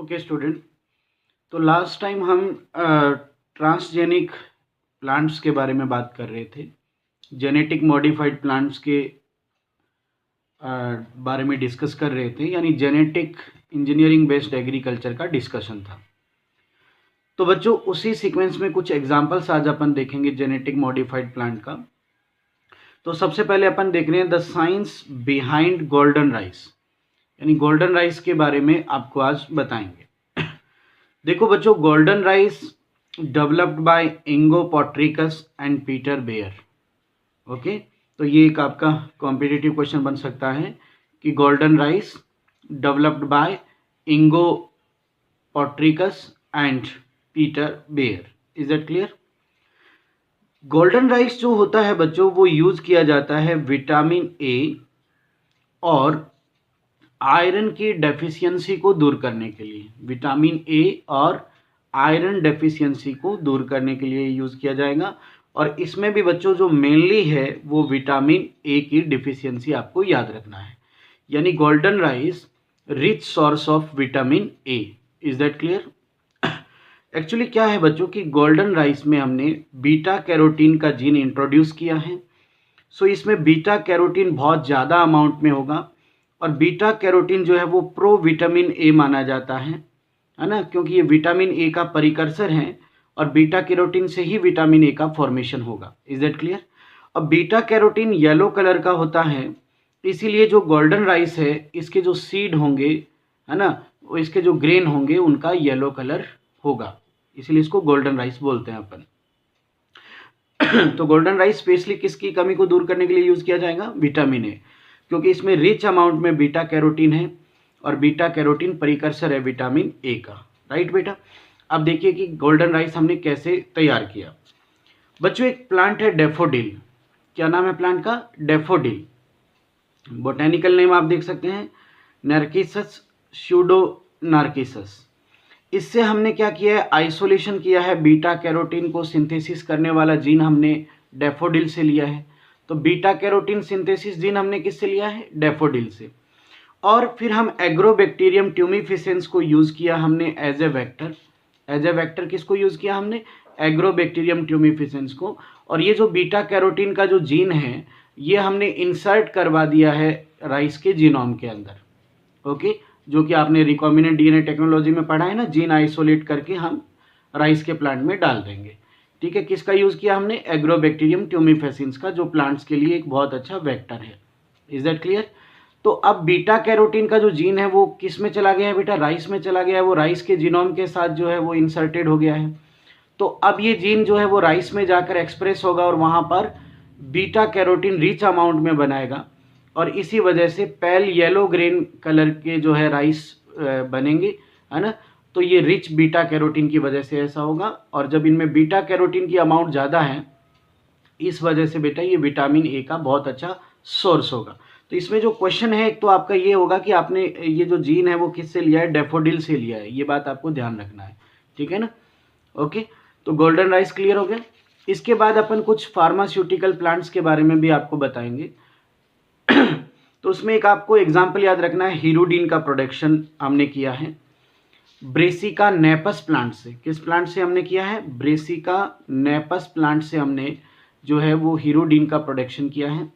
Okay student, तो last time हम transgenic plants के बारे में बात कर रहे थे। जेनेटिक मॉडिफाइड प्लांट्स के बारे में डिस्कस कर रहे थे, यानी जेनेटिक इंजीनियरिंग बेस्ड एग्रीकल्चर का डिस्कशन था। तो बच्चों, उसी सीक्वेंस में कुछ एग्जांपल्स आज अपन देखेंगे जेनेटिक मॉडिफाइड प्लांट का। तो सबसे पहले अपन देख रहे हैं the science behind golden rice, यानी गोल्डन राइस के बारे में आपको आज बताएंगे। देखो बच्चों, golden rice developed by Ingo Potrykus and Peter Beyer. Okay, तो ये एक आपका कॉम्पिटिटिव क्वेश्चन बन सकता है कि golden rice developed by Ingo Potrykus and Peter Beyer. Is that clear? Golden rice जो होता है बच्चों, वो यूज किया जाता है विटामिन ए और आयरन की डेफिशिएंसी को दूर करने के लिए। विटामिन ए और आयरन डेफिशिएंसी को दूर करने के लिए यूज़ किया जाएगा। और इसमें भी बच्चों जो मेनली है वो विटामिन ए की डिफिशियंसी आपको याद रखना है, यानी golden rice rich source of vitamin A. Is that clear? Actually क्या है बच्चों कि गोल्डन राइस में हमने बीटा कैरोटीन का जीन इंट्रोड्यूस किया है। सो इसमें बीटा कैरोटीन बहुत ज़्यादा अमाउंट में होगा और बीटा कैरोटीन जो है वो प्रो विटामिन ए माना जाता है ना, क्योंकि ये विटामिन ए का परिकर्सर है और बीटा कैरोटीन से ही विटामिन ए का फॉर्मेशन होगा। Is that clear? अब बीटा कैरोटीन येलो कलर का होता है, इसीलिए जो गोल्डन राइस है इसके जो सीड होंगे है ना, वो इसके जो ग्रेन होंगे उनका येलो कलर होगा, इसीलिए इसको गोल्डन राइस बोलते हैं अपन। तो गोल्डन राइस स्पेशली किसकी कमी को दूर करने के लिए यूज किया जाएगा? विटामिन ए, क्योंकि इसमें रिच अमाउंट में बीटा कैरोटीन है और बीटा कैरोटीन परिकर्सर है विटामिन ए का। राइट बेटा? अब देखिए कि गोल्डन राइस हमने कैसे तैयार किया। बच्चों, एक प्लांट है डेफोडिल। क्या नाम है प्लांट का? डेफोडिल। बोटेनिकल नेम आप देख सकते हैं नार्किसस स्यूडोनार्किसस। इससे हमने क्या किया है? आइसोलेशन किया है। बीटा कैरोटीन को सिंथेसिस करने वाला जीन हमने डेफोडिल से लिया है। तो बीटा कैरोटीन सिंथेसिस जीन हमने किससे लिया है? डेफोडिल से। और फिर हम एग्रोबैक्टीरियम ट्यूमिफिसेंस को यूज़ किया हमने as a vector. As a vector किसको यूज़ किया हमने? एग्रोबैक्टीरियम ट्यूमिफिसेंस को। और ये जो बीटा कैरोटीन का जो जीन है ये हमने इंसर्ट करवा दिया है राइस के जीनोम के अंदर। ओके, जो कि आपने रिकॉम्बिनेंट डीएनए टेक्नोलॉजी में पढ़ा है ना, जीन आइसोलेट करके हम राइस के प्लांट में डाल देंगे। ठीक है, किसका यूज़ किया हमने? एग्रोबैक्टीरियम ट्यूमिफिसेंस का, जो प्लांट्स के लिए एक बहुत अच्छा वेक्टर है। Is that clear? तो अब बीटा कैरोटीन का जो जीन है वो किस में चला गया है बेटा? राइस में चला गया है। वो राइस के जीनोम के साथ जो है वो इंसर्टेड हो गया है। तो अब ये जीन जो है वो राइस में जाकर एक्सप्रेस होगा और वहाँ पर बीटा कैरोटीन रिच अमाउंट में बनाएगा और इसी वजह से पेल येलो ग्रेन कलर के जो है राइस बनेंगे, है ना। तो ये रिच बीटा कैरोटीन की वजह से ऐसा होगा। और जब इनमें बीटा कैरोटीन की अमाउंट ज़्यादा है इस वजह से बेटा ये विटामिन ए का बहुत अच्छा सोर्स होगा। तो इसमें जो क्वेश्चन है एक तो आपका ये होगा कि आपने ये जो जीन है वो किससे लिया है? डेफोडिल से लिया है। ये बात आपको ध्यान रखना है, ठीक है ना। ओके, तो गोल्डन राइस क्लियर हो गया। इसके बाद अपन कुछ फार्मास्यूटिकल प्लांट्स के बारे में भी आपको बताएंगे। तो उसमें एक आपको एग्जाम्पल याद रखना है, हीरोडीन का प्रोडक्शन हमने किया है ब्रेसिका नेपस प्लांट से। किस प्लांट से हमने किया है? ब्रेसिका नेपस प्लांट से हमने जो है वो हीरोडीन का प्रोडक्शन किया है।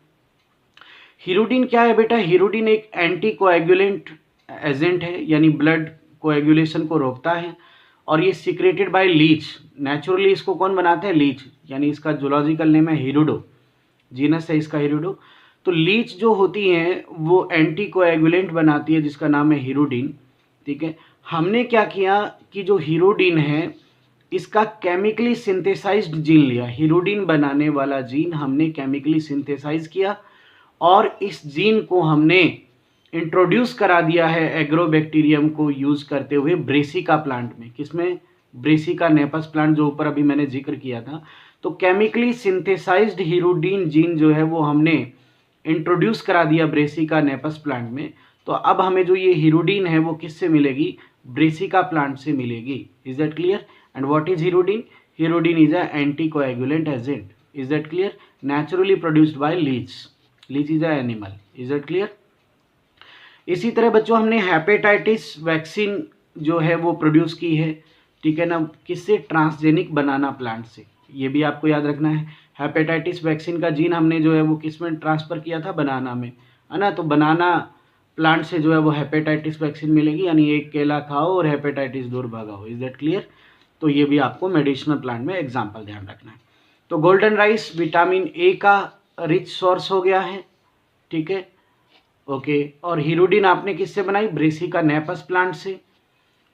हीरोडीन क्या है बेटा? हीरोडीन एक एंटी कोएगुलेंट एजेंट है, यानी ब्लड कोएगुलेशन को रोकता है और ये सिक्रेटेड बाय लीच। नेचुरली इसको कौन बनाता है? लीच, यानी इसका जूलॉजिकल नेम है हिरुडो, जीनस है इसका हिरुडो। तो लीच जो होती हैं वो एंटी कोएगुलेंट बनाती है जिसका नाम है हीरोडीन। ठीक है, हमने क्या किया कि जो हीरोडीन है इसका केमिकली सिंथेसाइज्ड जीन लिया। हीरोडीन बनाने वाला जीन हमने केमिकली सिंथेसाइज किया और इस जीन को हमने इंट्रोड्यूस करा दिया है एग्रोबैक्टीरियम को यूज़ करते हुए ब्रेसिका प्लांट में। किसमें? ब्रेसिका नेपस प्लांट, जो ऊपर अभी मैंने जिक्र किया था। तो केमिकली सिंथेसाइज्ड हीरोडीन जीन जो है वो हमने इंट्रोड्यूस करा दिया ब्रेसिका नेपस प्लांट में। तो अब हमें जो ये हीरोडीन है वो किससे मिलेगी? ब्रेसिका प्लांट से मिलेगी। Is that clear? And what is hirudin? Hirudin is a anti coagulant agent. Is that clear? Naturally produced by leech. Leech is a animal. Is that clear? इसी तरह बच्चों हमने हेपेटाइटिस वैक्सीन जो है वो produce की है, ठीक है ना, किससे, ट्रांसजेनिक बनाना प्लांट से। ये भी आपको याद रखना है। हेपेटाइटिस वैक्सीन का जीन हमने जो है वो किस में ट्रांसफ़र किया था, बनाना में, है ना। तो बनाना प्लांट से जो है वो हेपेटाइटिस वैक्सीन मिलेगी, यानी एक केला खाओ और हेपेटाइटिस दूर भगाओ। Is that clear? तो ये भी आपको मेडिसिनल प्लांट में एग्जाम्पल ध्यान रखना है। तो गोल्डन राइस विटामिन ए का रिच सोर्स हो गया है, ठीक है, ओके। और हीरोडिन आपने किससे बनाई, ब्रेसिका नेपस प्लांट से।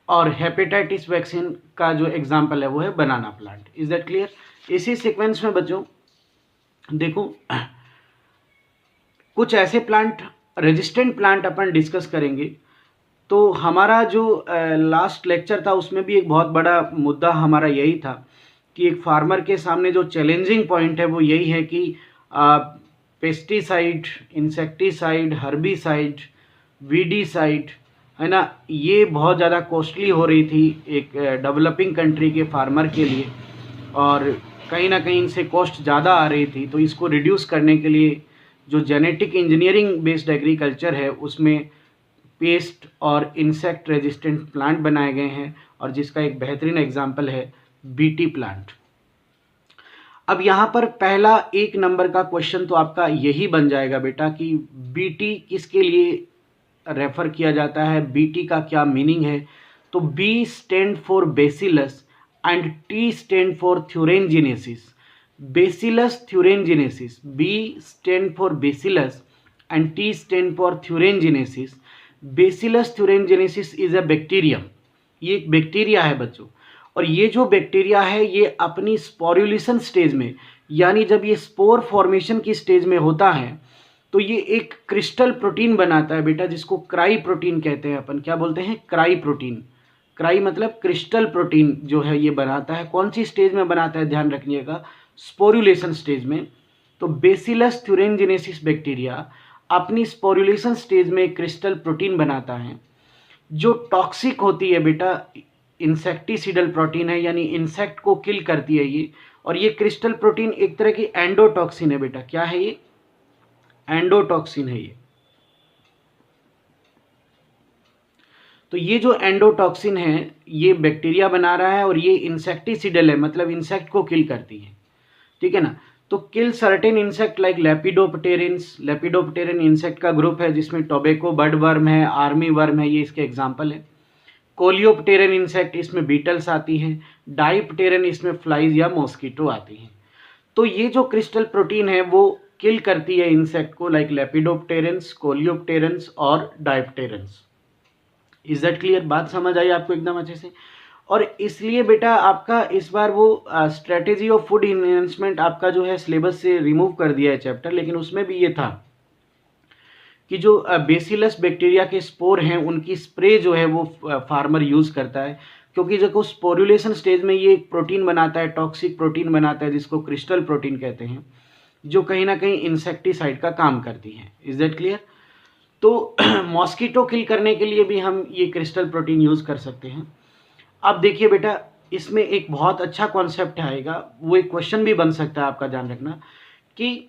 और हेपेटाइटिस वैक्सीन का जो एग्जाम्पल है वो है बनाना प्लांट। Is that clear? इसी सीक्वेंस में बच्चों देखो कुछ ऐसे प्लांट, रेजिस्टेंट प्लांट अपन डिस्कस करेंगे। तो हमारा जो लास्ट लेक्चर था उसमें भी एक बहुत बड़ा मुद्दा हमारा यही था कि एक फार्मर के सामने जो चैलेंजिंग पॉइंट है वो यही है कि पेस्टिसाइड, इंसेक्टिसाइड, हर्बिसाइड, वीडीसाइड, है ना, ये बहुत ज़्यादा कॉस्टली हो रही थी एक डेवलपिंग कंट्री के फार्मर के लिए, और कहीं ना कहीं इनसे कॉस्ट ज़्यादा आ रही थी। तो इसको रिड्यूस करने के लिए जो जेनेटिक इंजीनियरिंग बेस्ड एग्रीकल्चर है उसमें पेस्ट और इंसेक्ट रेजिस्टेंट प्लांट बनाए गए हैं, और जिसका एक बेहतरीन एग्जाम्पल है बीटी प्लांट। अब यहाँ पर पहला 1 नंबर का क्वेश्चन तो आपका यही बन जाएगा बेटा कि बीटी किसके लिए रेफर किया जाता है, बीटी का क्या मीनिंग है। तो B stand for Bacillus and T stand for thuringiensis. Bacillus thuringiensis, B stand for Bacillus and T stand for thuringiensis. Bacillus thuringiensis is a bacterium, ये एक बैक्टीरिया है बच्चों, और ये जो बैक्टीरिया है ये अपनी स्पोरुलेशन स्टेज में, यानी जब ये स्पोर फॉर्मेशन की स्टेज में होता है तो ये एक क्रिस्टल प्रोटीन बनाता है बेटा, जिसको क्राई प्रोटीन कहते हैं। अपन क्या बोलते हैं, क्राई प्रोटीन। क्राई मतलब क्रिस्टल प्रोटीन जो है ये बनाता है। कौन सी स्टेज में बनाता है, ध्यान रखिएगा, स्पोरुलेशन स्टेज में। तो बेसिलस थ्यूरेंजिनेसिस बैक्टीरिया अपनी स्पोरुलेशन स्टेज में क्रिस्टल प्रोटीन बनाता है जो टॉक्सिक होती है बेटा, इंसेक्टिसिडल प्रोटीन है, यानी इंसेक्ट को किल करती है ये। और ये क्रिस्टल प्रोटीन एक तरह की एंडोटॉक्सिन है बेटा। क्या है ये, एंडोटॉक्सिन है ये। तो ये जो एंडोटॉक्सिन है ये बैक्टीरिया बना रहा है, और ये इंसेक्टिसिडल है, मतलब इंसेक्ट को किल करती है, ठीक है ना। तो किल सर्टेन इंसेक्ट लाइक लेपिडोप्टेरिन्स। लेपिडोप्टेरिन इंसेक्ट का ग्रुप है जिसमें टोबैको बर्ड वर्म है, आर्मी वर्म है, ये इसके एग्जाम्पल है। कोलियोप्टेरन इंसेक्ट, इसमें बीटल्स आती हैं। डाइप्टेरन, इसमें फ्लाइज या मॉस्किटो आती हैं। तो ये जो क्रिस्टल प्रोटीन है वो किल करती है इंसेक्ट को, लाइक लेपिडोप्टेरन्स, कोलियोप्टेरन्स और डाइप्टेरन्स। Is that clear? बात समझ आई आपको एकदम अच्छे से? और इसलिए बेटा आपका इस बार वो स्ट्रेटेजी ऑफ फूड इन्हेंसमेंट आपका जो है सिलेबस से रिमूव कर दिया है चैप्टर, लेकिन उसमें भी ये था कि जो बेसिलस बैक्टीरिया के स्पोर हैं उनकी स्प्रे जो है वो फार्मर यूज़ करता है, क्योंकि जब स्पोरुलेशन स्टेज में ये एक प्रोटीन बनाता है, टॉक्सिक प्रोटीन बनाता है जिसको क्रिस्टल प्रोटीन कहते हैं, जो कहीं ना कहीं इंसेक्टिसाइड का काम करती है। Is that clear? तो मॉस्किटो किल करने के लिए भी हम ये क्रिस्टल प्रोटीन यूज़ कर सकते हैं। अब देखिए बेटा इसमें एक बहुत अच्छा कॉन्सेप्ट आएगा, वो एक क्वेश्चन भी बन सकता है आपका, ध्यान रखना कि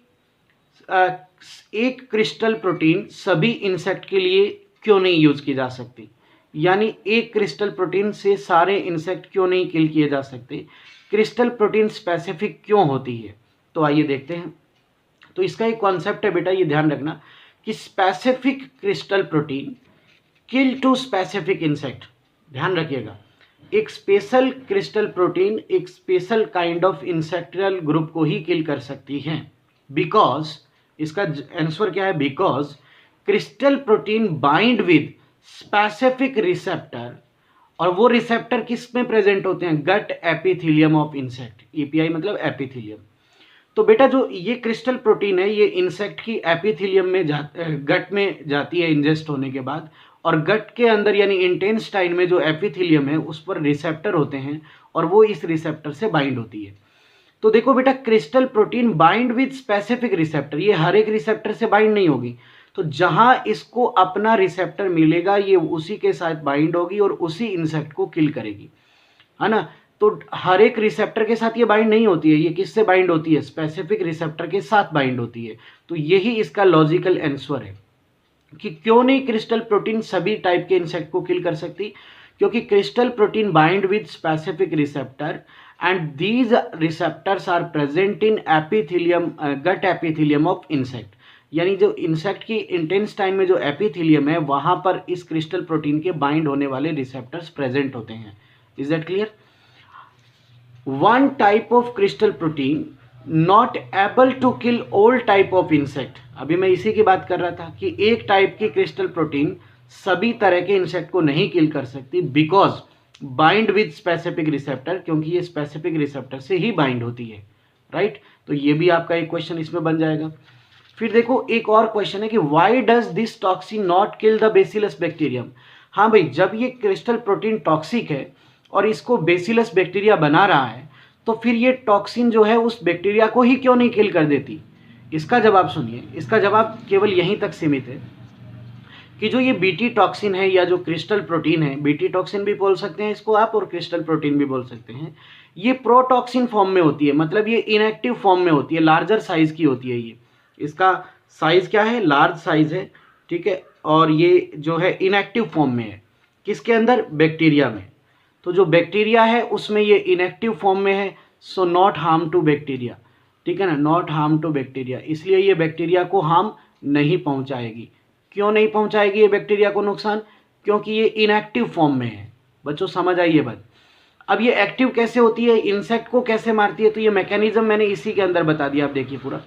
एक क्रिस्टल प्रोटीन सभी इंसेक्ट के लिए क्यों नहीं यूज़ की जा सकती, यानी एक क्रिस्टल प्रोटीन से सारे इंसेक्ट क्यों नहीं किल किए जा सकते, क्रिस्टल प्रोटीन स्पेसिफिक क्यों होती है। तो आइए देखते हैं। तो इसका एक कॉन्सेप्ट है बेटा, ये ध्यान रखना कि specific crystal protein kill to specific insect. ध्यान रखिएगा, एक स्पेशल क्रिस्टल प्रोटीन एक special kind of insectile group को ही किल कर सकती है। बिकॉज, इसका आंसर क्या है, because crystal protein bind with specific receptor, और वो रिसेप्टर किस में प्रेजेंट होते हैं, गट एपिथेलियम ऑफ इंसेक्ट। ईपीआई मतलब एपिथेलियम। तो बेटा जो ये क्रिस्टल प्रोटीन है ये इंसेक्ट की एपिथेलियम में गट में जाती है इंजेस्ट होने के बाद, और गट के अंदर यानी इंटेस्टाइन में जो एपिथेलियम है उस पर रिसेप्टर होते हैं, और वो इस रिसेप्टर से बाइंड होती है। तो देखो बेटा crystal protein bind with specific receptor, ये हर एक रिसेप्टर से बाइंड नहीं होगी। तो जहां इसको अपना रिसेप्टर मिलेगा ये उसी के साथ बाइंड होगी और उसी इंसेक्ट को किल करेगी, है ना। तो हर एक रिसेप्टर के साथ ये बाइंड नहीं होती है, ये किससे बाइंड होती है, स्पेसिफिक रिसेप्टर के साथ बाइंड होती है। तो यही इसका लॉजिकल आंसर है कि क्यों नहीं क्रिस्टल प्रोटीन सभी टाइप के इंसेक्ट को किल कर सकती, क्योंकि crystal protein bind with specific receptor and these receptors are present in epithelium, gut epithelium of insect. यानी जो इंसेक्ट की इंटेस्टाइन में जो एपिथेलियम है वहां पर इस क्रिस्टल प्रोटीन के बाइंड होने वाले रिसेप्टर्स प्रेजेंट होते हैं। Is that clear? One type of crystal protein not able to kill all type of insect. अभी मैं इसी की बात कर रहा था कि एक टाइप की क्रिस्टल प्रोटीन सभी तरह के इंसेक्ट को नहीं किल कर सकती, because bind with specific receptor, क्योंकि ये स्पेसिफिक रिसेप्टर से ही बाइंड होती है, राइट? तो ये भी आपका एक क्वेश्चन इसमें बन जाएगा। फिर देखो एक और क्वेश्चन है कि why does this toxin not kill the bacillus bacterium. हाँ भाई, जब ये क्रिस्टल प्रोटीन टॉक्सिक है और इसको बेसिलस बैक्टीरिया बना रहा है, तो फिर ये टॉक्सिन जो है उस बैक्टीरिया को ही क्यों नहीं किल कर देती? इसका जवाब सुनिए। इसका जवाब केवल यहीं तक सीमित है कि जो ये बीटी टॉक्सिन है या जो क्रिस्टल प्रोटीन है, बीटी टॉक्सिन भी बोल सकते हैं इसको आप और क्रिस्टल प्रोटीन भी बोल सकते हैं, ये प्रोटॉक्सिन फॉर्म में होती है, मतलब ये इनएक्टिव फॉर्म में होती है, लार्जर साइज की होती है। ये इसका साइज क्या है? लार्ज साइज है, ठीक है। और ये जो है इनएक्टिव फॉर्म में है, किसके अंदर? बैक्टीरिया में। तो जो बैक्टीरिया है उसमें ये इनएक्टिव फॉर्म में है, so not harm to bacteria, ठीक है ना, नॉट हार्म टू बैक्टीरिया। इसलिए ये बैक्टीरिया को हार्म नहीं पहुंचाएगी। क्यों नहीं पहुंचाएगी ये बैक्टीरिया को नुकसान? क्योंकि ये इनएक्टिव फॉर्म में है। बच्चों समझ आई ये बात? अब ये एक्टिव कैसे होती है, इंसेक्ट को कैसे मारती है, तो ये मैकेनिज्म मैंने इसी के अंदर बता दिया। आप देखिए पूरा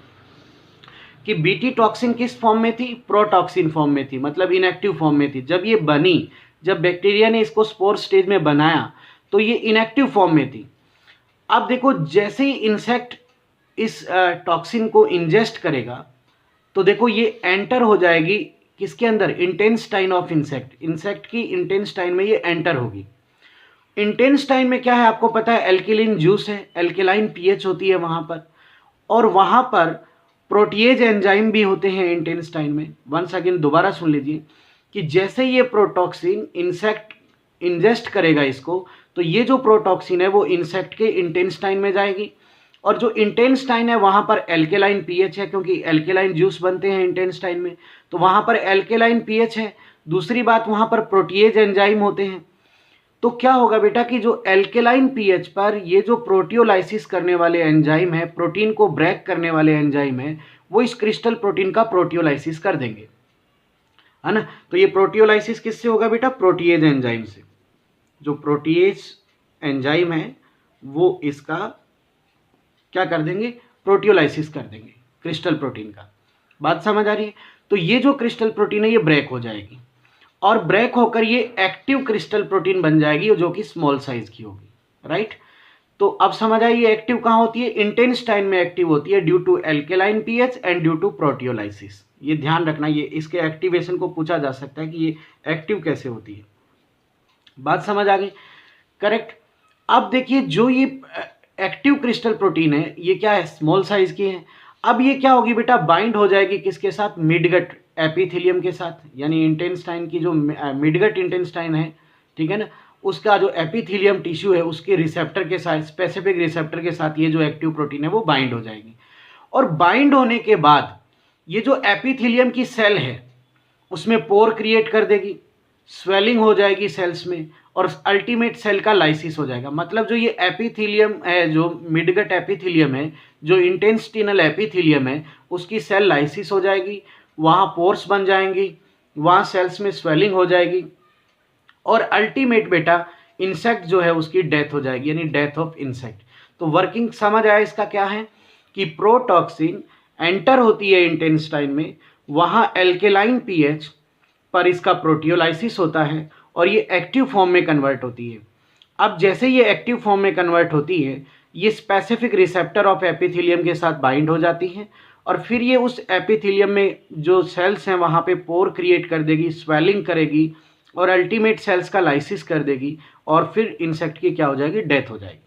कि बीटी टॉक्सिन किस फॉर्म में थी? प्रोटॉक्सिन फॉर्म में थी, मतलब इनएक्टिव फॉर्म में थी। जब ये बनी, जब बैक्टीरिया ने इसको स्पोर स्टेज में बनाया, तो ये इनएक्टिव फॉर्म में थी। अब देखो जैसे ही इंसेक्ट इस टॉक्सिन को इंजेस्ट करेगा, तो देखो ये एंटर हो जाएगी किसके अंदर? Intestine of insect. इंसेक्ट की इंटेस्टाइन में ये एंटर होगी। इंटेस्टाइन में क्या है आपको पता है? एल्किलिन जूस है, एल्केलाइन पीएच होती है वहां पर, और वहां पर प्रोटीएज एंजाइम भी होते हैं इंटेस्टाइन में। वंस अगेन दोबारा सुन लीजिए कि जैसे ये प्रोटॉक्सिन इंसेक्ट इंजेस्ट करेगा इसको, तो ये जो प्रोटॉक्सिन है वो इंसेक्ट के इंटेस्टाइन में जाएगी, और जो इंटेस्टाइन है वहां पर एल्केलाइन पीएच है, क्योंकि एल्केलाइन जूस बनते हैं इंटेस्टाइन में, तो वहां पर एल्केलाइन पीएच है। दूसरी बात, वहां पर प्रोटीएज एंजाइम होते हैं। तो क्या होगा बेटा कि जो एल्केलाइन पीएच पर ये जो प्रोटियोलाइसिस करने वाले एंजाइम है, प्रोटीन को ब्रेक करने वाले एंजाइम है, वो इस क्रिस्टल प्रोटीन का प्रोटियोलाइसिस कर देंगे, है ना। तो ये प्रोटियोलाइसिस किससे होगा बेटा? प्रोटीएज एंजाइम से। जो प्रोटीएज एंजाइम है वो इसका क्या कर देंगे? प्रोटियोलाइसिस कर देंगे क्रिस्टल प्रोटीन का। बात समझ आ रही है? तो ये जो क्रिस्टल प्रोटीन है ये ब्रेक हो जाएगी, और ब्रेक होकर ये एक्टिव क्रिस्टल प्रोटीन बन जाएगी, जो कि स्मॉल साइज की होगी, राइट। तो अब समझ आइए ये एक्टिव कहाँ होती है? इंटेस्टाइन में एक्टिव होती है, due to alkaline pH and due to proteolysis. ये ध्यान रखना, ये इसके एक्टिवेशन को पूछा जा सकता है कि ये एक्टिव कैसे होती है। बात समझ आ गई? करेक्ट। अब देखिए जो ये एक्टिव क्रिस्टल प्रोटीन है ये क्या है? स्मॉल साइज की है। अब ये क्या होगी बेटा? बाइंड हो जाएगी किसके साथ? मिडगट एपिथेलियम के साथ, यानी इंटेस्टाइन की जो मिडगट इंटेस्टाइन है, ठीक है ना, उसका जो एपिथेलियम टिश्यू है उसके रिसेप्टर के साथ, स्पेसिफिक रिसेप्टर के साथ ये जो एक्टिव प्रोटीन है वो बाइंड हो जाएगी। और बाइंड होने के बाद ये जो एपिथेलियम की सेल है उसमें पोर क्रिएट कर देगी, स्वेलिंग हो जाएगी सेल्स में, और अल्टीमेट सेल का लाइसिस हो जाएगा। मतलब जो ये एपिथेलियम है, जो मिडगट एपिथेलियम है, जो इंटेस्टिनल एपिथेलियम है, उसकी सेल लाइसिस हो जाएगी, वहाँ पोर्स बन जाएंगी, वहाँ सेल्स में स्वेलिंग हो जाएगी, और अल्टीमेट बेटा इंसेक्ट जो है उसकी डेथ हो जाएगी, यानी डेथ ऑफ इंसेक्ट। तो वर्किंग समझ आया इसका क्या है कि प्रोटॉक्सिन एंटर होती है इंटेस्टाइन में, वहाँ एल्केलाइन पीएच पर इसका प्रोटियोलाइसिस होता है और ये एक्टिव फॉर्म में कन्वर्ट होती है। अब जैसे ये एक्टिव फॉर्म में कन्वर्ट होती है, ये स्पेसिफिक रिसेप्टर ऑफ एपिथेलियम के साथ बाइंड हो जाती है, और फिर ये उस एपिथेलियम में जो सेल्स हैं वहाँ पे पोर क्रिएट कर देगी, स्वेलिंग करेगी, और अल्टीमेट सेल्स का लाइसिस कर देगी, और फिर इंसेक्ट की क्या हो जाएगी? डेथ हो जाएगी।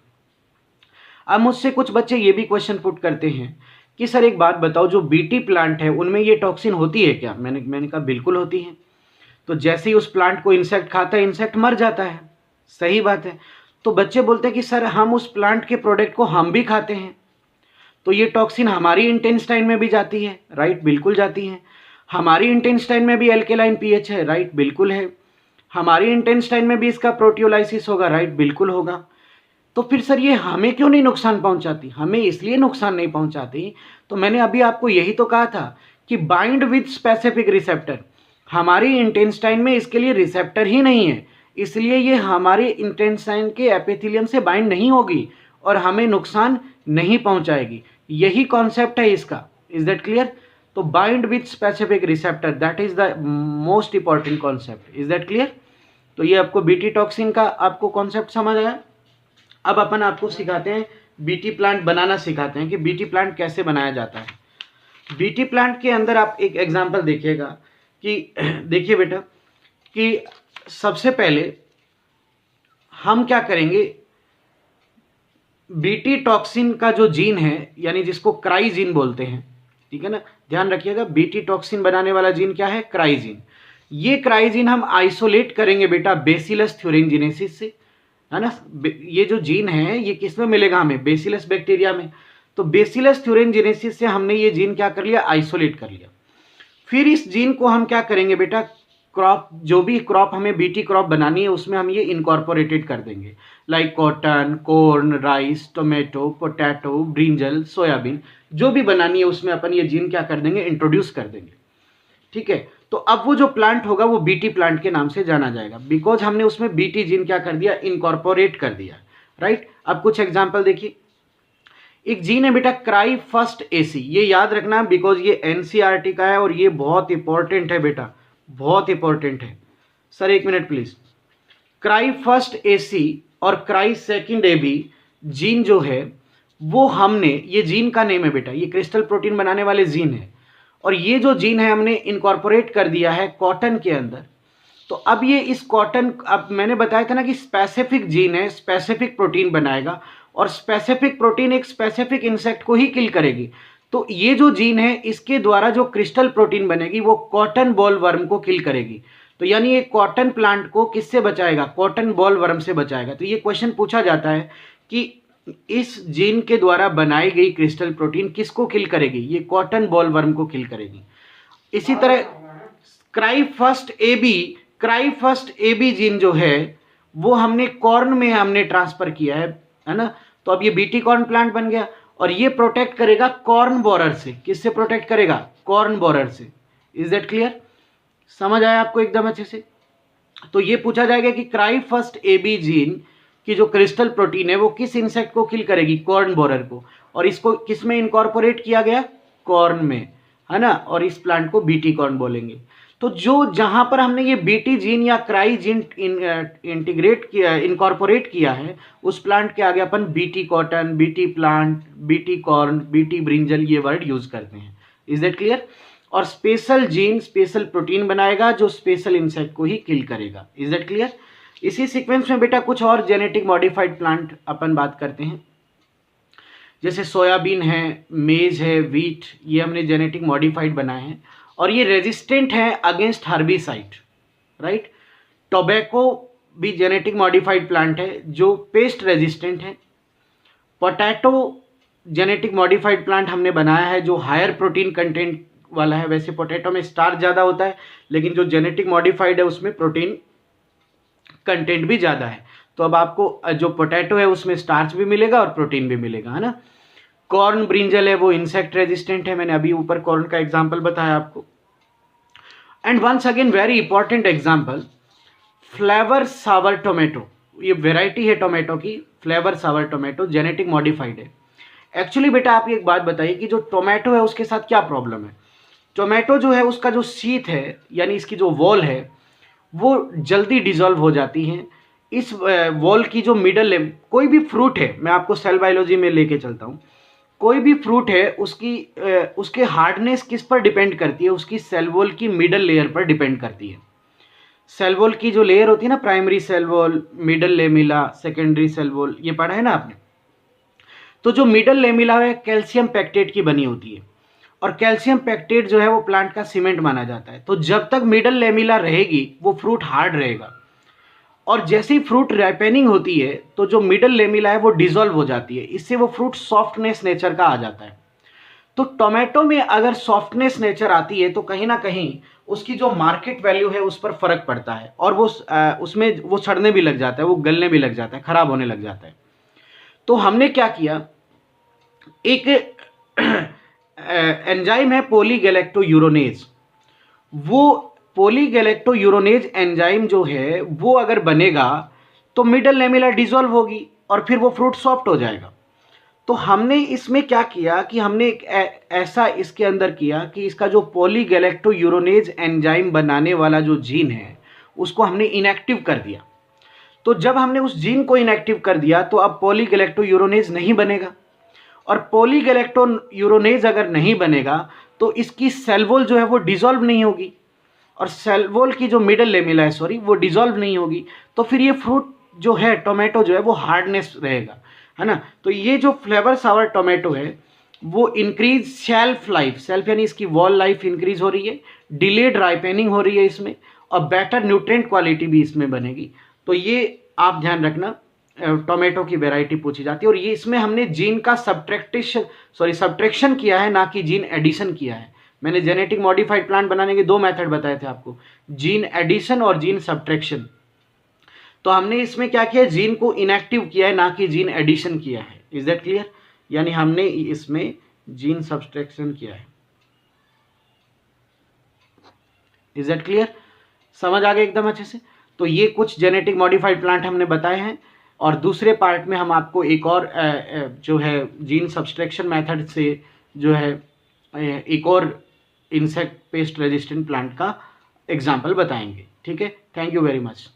अब मुझसे कुछ बच्चे ये भी क्वेश्चन पुट करते हैं कि सर एक बात बताओ, जो बीटी प्लांट है उनमें ये टॉक्सिन होती है क्या? मैंने कहा बिल्कुल होती है। तो जैसे ही उस प्लांट को इंसेक्ट खाता है, इंसेक्ट मर जाता है, सही बात है। तो बच्चे बोलते हैं कि सर हम उस प्लांट के प्रोडक्ट को हम भी खाते हैं, तो ये टॉक्सिन हमारी इंटेस्टाइन में भी जाती है, राइट? बिल्कुल जाती है। हमारी इंटेस्टाइन में भी एल्केलाइन पीएच है, राइट? बिल्कुल है। हमारी इंटेस्टाइन में भी इसका प्रोटियोलाइसिस होगा, राइट, बिल्कुल होगा। तो फिर सर ये हमें क्यों नहीं नुकसान पहुंचाती? हमें इसलिए नुकसान नहीं पहुंचाती, तो मैंने अभी आपको यही तो कहा था कि बाइंड विद स्पेसिफिक रिसेप्टर। हमारी इंटेस्टाइन में इसके लिए रिसेप्टर ही नहीं है, इसलिए ये हमारे इंटेस्टाइन के एपिथेलियम से बाइंड नहीं होगी और हमें नुकसान नहीं पहुंचाएगी। यही कॉन्सेप्ट है इसका। Is that clear? तो bind with specific receptor, that is the most important concept. Is that clear? तो ये आपको बीटी टॉक्सिन का आपको कॉन्सेप्ट समझ आया। अब अपन आपको सिखाते हैं, बीटी प्लांट बनाना सिखाते हैं कि बीटी प्लांट कैसे बनाया जाता है। बीटी प्लांट के अंदर आप एक एग्जांपल देखिएगा कि देखिए बेटा कि सबसे पहले हम क्या करेंगे, बीटी टॉक्सिन का जो जीन है, यानी जिसको क्राइजीन बोलते हैं, ठीक है ना, ध्यान रखिएगा, बीटी टॉक्सिन बनाने वाला जीन क्या है? क्राइजीन। ये क्राइजीन हम आइसोलेट करेंगे बेटा बेसिलस थ्यूरिनजेनेसिस से, है ना। ये जो जीन है ये किस में मिलेगा हमें? बेसिलस बैक्टीरिया में। तो बेसिलस थ्यूरिनजेनेसिस से हमने ये जीन क्या कर लिया? आइसोलेट कर लिया। फिर इस जीन को हम क्या करेंगे बेटा, क्रॉप, जो भी क्रॉप हमें बीटी क्रॉप बनानी है उसमें हम ये इनकॉर्पोरेटेड कर देंगे, like cotton, corn, rice, tomato, potato, brinjal, soybean, जो भी बनानी है उसमें अपन ये जीन क्या कर देंगे? इंट्रोड्यूस कर देंगे, ठीक है। तो अब वो जो प्लांट होगा वो बीटी प्लांट के नाम से जाना जाएगा, बिकॉज हमने उसमें बीटी जीन क्या कर दिया? इनकॉर्पोरेट कर दिया, राइट। अब कुछ एग्जाम्पल देखिए। एक जीन है बेटा क्राई फर्स्ट एसी, ये याद रखना बिकॉज ये एनसीईआरटी का है और ये बहुत इंपॉर्टेंट है बेटा, बहुत इंपॉर्टेंट है। सर एक minute please. Cry first AC और क्राई सेकंड एबी जीन जो है वो हमने, ये जीन का नेम है बेटा, ये क्रिस्टल प्रोटीन बनाने वाले जीन है, और ये जो जीन है हमने इनकॉर्पोरेट कर दिया है कॉटन के अंदर। तो अब ये इस कॉटन, अब मैंने बताया था ना कि स्पेसिफिक जीन है, स्पेसिफिक प्रोटीन बनाएगा, और स्पेसिफिक प्रोटीन एक स्पेसिफिक इंसेक्ट को ही किल करेगी। तो ये जो जीन है इसके द्वारा जो क्रिस्टल प्रोटीन बनेगी वो कॉटन बॉल वर्म को किल करेगी। तो यानी ये कॉटन प्लांट को किससे बचाएगा? कॉटन बॉल वर्म से बचाएगा। तो ये क्वेश्चन पूछा जाता है कि इस जीन के द्वारा बनाई गई क्रिस्टल प्रोटीन किसको किल करेगी? ये कॉटन बॉल वर्म को किल करेगी। इसी तरह क्राई फर्स्ट एबी जीन जो है वो हमने कॉर्न में हमने ट्रांसफर किया है ना। तो अब ये बीटी कॉर्न प्लांट बन गया और ये प्रोटेक्ट करेगा कॉर्न बोरर से। किससे प्रोटेक्ट करेगा? कॉर्न बोरर से। Is that clear? समझ आया आपको एकदम अच्छे से? तो ये पूछा जाएगा कि क्राई फर्स्ट एबी जीन की जो क्रिस्टल प्रोटीन है वो किस इंसेक्ट को किल करेगी? कॉर्न बोरर को। और इसको किस में इनकॉर्पोरेट किया गया? कॉर्न में, है ना। और इस प्लांट को बीटी कॉर्न बोलेंगे। तो जो जहां पर हमने ये बीटी जीन या क्राई जीन इंटीग्रेट किया, इनकॉर्पोरेट किया है, उस प्लांट के आगे अपन BT cotton, BT plant, BT corn, BT brinjal ये वर्ड यूज करते हैं। Is that clear? और स्पेशल जीन स्पेशल प्रोटीन बनाएगा जो स्पेशल इंसेक्ट को ही किल करेगा। Is that clear? इसी सीक्वेंस में बेटा कुछ और जेनेटिक मॉडिफाइड प्लांट अपन बात करते हैं, जैसे सोयाबीन है, मेज है, वीट, ये हमने जेनेटिक मॉडिफाइड बनाए हैं और ये रेजिस्टेंट है अगेंस्ट हर्बिसाइड, राइट। टोबैको भी जेनेटिक मॉडिफाइड प्लांट है जो पेस्ट रेजिस्टेंट है। पोटैटो जेनेटिक मॉडिफाइड प्लांट हमने बनाया है जो हायर प्रोटीन कंटेंट वाला है। वैसे पोटैटो में स्टार्च ज़्यादा होता है, लेकिन जो जेनेटिक मॉडिफाइड है उसमें प्रोटीन कंटेंट भी ज़्यादा है। तो अब आपको जो पोटैटो है उसमें स्टार्च भी मिलेगा और प्रोटीन भी मिलेगा, है ना। कॉर्न ब्रिंजल है वो इंसेक्ट रेजिस्टेंट है, मैंने अभी ऊपर कॉर्न का एग्जांपल बताया आपको। And once again very important example, Flavr Savr tomato, ये वेराइटी है टोमेटो की, Flavr Savr tomato genetic modified है। एक्चुअली बेटा आप एक बात बताइए कि जो टोमेटो है उसके साथ क्या प्रॉब्लम है? टोमेटो जो है उसका जो शीथ है यानी इसकी जो वॉल है वो जल्दी डिजॉल्व हो जाती है। इस वॉल की जो मिडल है, कोई भी फ्रूट है, मैं आपको सेल बायोलॉजी में लेके चलता हूँ, कोई भी फ्रूट है उसके हार्डनेस किस पर डिपेंड करती है? उसकी सेल वॉल की मिडल लेयर पर डिपेंड करती है। सेल वॉल की जो लेयर होती है ना, primary cell wall, middle lamella, secondary cell wall, ये पढ़ा है ना आपने। तो जो मिडल लेमिला है कैल्शियम पैक्टेट की बनी होती है और कैल्शियम पैक्टेट जो है वो प्लांट का सीमेंट माना जाता है। तो जब तक मिडल लेमिला रहेगी वो फ्रूट हार्ड रहेगा, और जैसे ही फ्रूट राइपेनिंग होती है तो जो मिडल लेमिला है वो डिसॉल्व हो जाती है, इससे वो फ्रूट सॉफ्टनेस नेचर का आ जाता है। तो टोमेटो में अगर सॉफ्टनेस नेचर आती है तो कहीं ना कहीं उसकी जो मार्केट वैल्यू है उस पर फर्क पड़ता है, और वो उसमें वो सड़ने भी लग जाता है, वो गलने भी लग जाता है, खराब होने लग जाता है। तो हमने क्या किया, एक एंजाइम है पॉलीगैलेक्टोयूरोनेज, वो पॉलीगैलेक्टोयूरोनेज एंजाइम जो है वो अगर बनेगा तो मिडल लेमेला डिसॉल्व होगी और फिर वो फ्रूट सॉफ्ट हो जाएगा। तो हमने इसमें क्या किया कि हमने एक ऐसा इसके अंदर किया कि इसका जो पॉलीगैलेक्टोयूरोनेज एंजाइम बनाने वाला जो जीन है उसको हमने इनएक्टिव कर दिया। तो जब हमने उस जीन को इनएक्टिव कर दिया तो अब पॉलीगैलेक्टोयूरोनेज नहीं बनेगा, और पॉलीगैलेक्टोयूरोनेज अगर नहीं बनेगा तो इसकी सेल वॉल जो है वो डिसॉल्व नहीं होगी, और सेल वॉल की जो मिडल लेमेला है सॉरी वो डिसॉल्व नहीं होगी। तो फिर ये फ्रूट जो है टोमेटो जो है वो हार्डनेस रहेगा, है ना। तो ये जो फ्लेवर सावर टोमेटो है वो इंक्रीज शेल्फ लाइफ, सेल्फ यानी इसकी वॉल लाइफ इंक्रीज हो रही है, डिलेड राइपेनिंग हो रही है इसमें, और बेटर न्यूट्रिएंट क्वालिटी भी इसमें बनेगी। तो ये आप ध्यान रखना, टोमेटो की वैरायटी पूछी जाती है, और ये इसमें हमने जीन का सब्ट्रैक्शन किया है, ना कि जीन एडिशन किया है। मैंने जेनेटिक मॉडिफाइड प्लांट बनाने के दो मेथड बताए थे आपको, जीन एडिशन और जीन सब्ट्रैक्शन। तो हमने इसमें क्या किया, जीन को इनएक्टिव किया है, ना कि जीन एडिशन किया है। Is that clear? यानी हमने इसमें जीन सब्ट्रैक्शन किया है। Is that clear? समझ आ गया एकदम अच्छे से? तो ये कुछ जेनेटिक मॉडिफाइड प्लांट हमने बताए हैं, और दूसरे पार्ट में हम आपको एक और जो है जीन सब्सट्रैक्शन मेथड से जो है एक और इंसेक्ट पेस्ट रेजिस्टेंट प्लांट का एग्जाम्पल बताएंगे। ठीक है, थैंक यू वेरी मच।